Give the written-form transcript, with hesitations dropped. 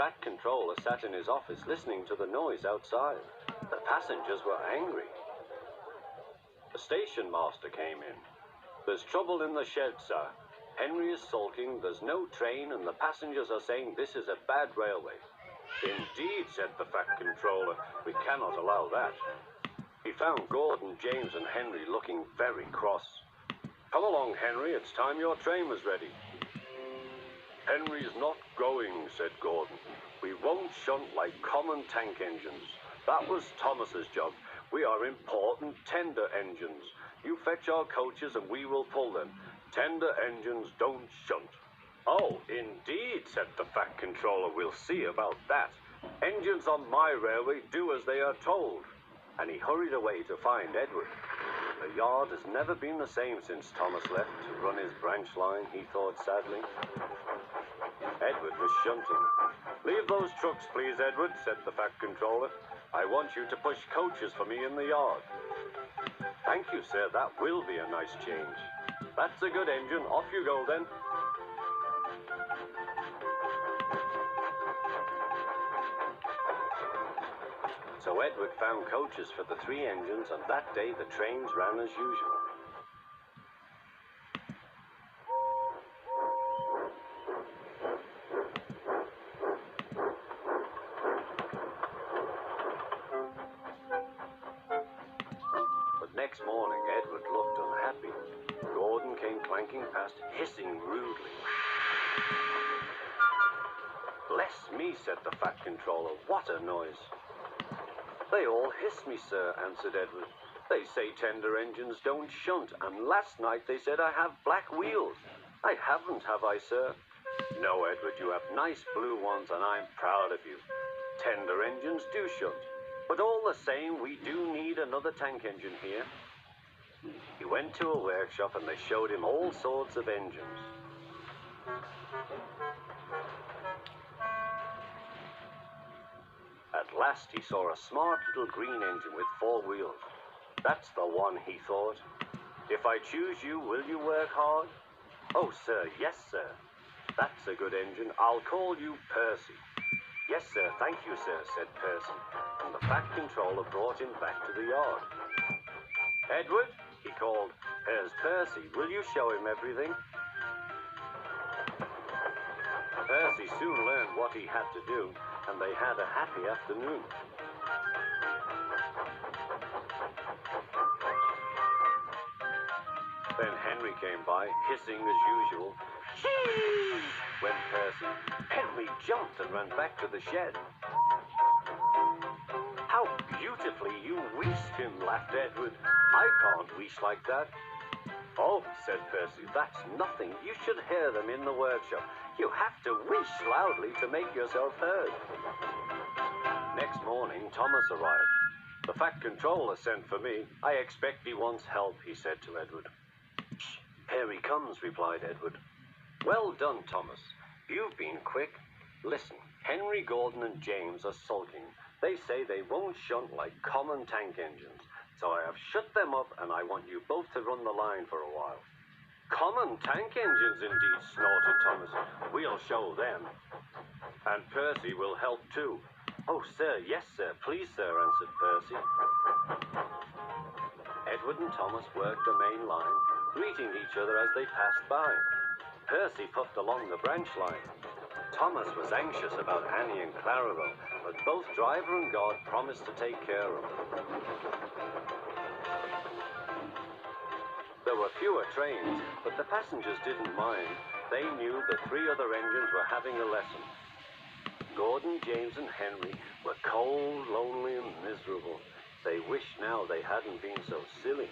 Fat Controller sat in his office listening to the noise outside. The passengers were angry. The station master came in. "There's trouble in the shed, sir. Henry is sulking, there's no train, and the passengers are saying this is a bad railway." "Indeed," said the Fat Controller, "we cannot allow that." He found Gordon, James, and Henry looking very cross. "Come along, Henry, it's time your train was ready." "Henry's not going," said Gordon. "We won't shunt like common tank engines. That was Thomas's job. We are important tender engines. You fetch our coaches and we will pull them. Tender engines don't shunt." "Oh, indeed," said the Fat Controller. "We'll see about that. Engines on my railway do as they are told." And he hurried away to find Edward. The yard has never been the same since Thomas left to run his branch line, he thought sadly. Edward was shunting. "Leave those trucks, please, Edward," said the Fat Controller. "I want you to push coaches for me in the yard." "Thank you, sir, that will be a nice change." "That's a good engine. Off you go, then." So Edward found coaches for the 3 engines, and that day the trains ran as usual. But next morning Edward looked unhappy. Gordon came clanking past, hissing rudely. "Bless me," said the Fat Controller, "what a noise." "They all hiss me, sir," answered Edward. "They say tender engines don't shunt, and last night they said I have black wheels. I haven't, have I, sir?" "No, Edward, you have nice blue ones, and I'm proud of you. Tender engines do shunt, but all the same, we do need another tank engine here." He went to a workshop, and they showed him all sorts of engines. At last he saw a smart little green engine with 4 wheels. "That's the one," he thought. "If I choose you, will you work hard?" "Oh, sir, yes, sir." "That's a good engine. I'll call you Percy." "Yes, sir, thank you, sir," said Percy, and the Fat Controller brought him back to the yard. "Edward," he called, "here's Percy. Will you show him everything?" Percy soon learned what he had to do, and they had a happy afternoon. Then Henry came by, hissing as usual. "Chee!" went Percy. Henry jumped and ran back to the shed. "How beautifully you wheezed him," laughed Edward. "I can't wheeze like that." "Oh," said Percy, "that's nothing. You should hear them in the workshop. You have to wheeze loudly to make yourself heard." Next morning, Thomas arrived. "The Fat Controller sent for me. I expect he wants help," he said to Edward. "Shh, here he comes," replied Edward. "Well done, Thomas. You've been quick. Listen, Henry, Gordon, and James are sulking. They say they won't shunt like common tank engines. So I have shut them up, and I want you both to run the line for a while." "Common tank engines, indeed," snorted Thomas. "We'll show them." "And Percy will help too." "Oh, sir, yes, sir, please, sir," answered Percy. Edward and Thomas worked the main line, greeting each other as they passed by. Percy puffed along the branch line. Thomas was anxious about Annie and Clarabelle, but both driver and guard promised to take care of them. There were fewer trains, but the passengers didn't mind. They knew the 3 other engines were having a lesson. Gordon, James, and Henry were cold, lonely, and miserable. They wished now they hadn't been so silly.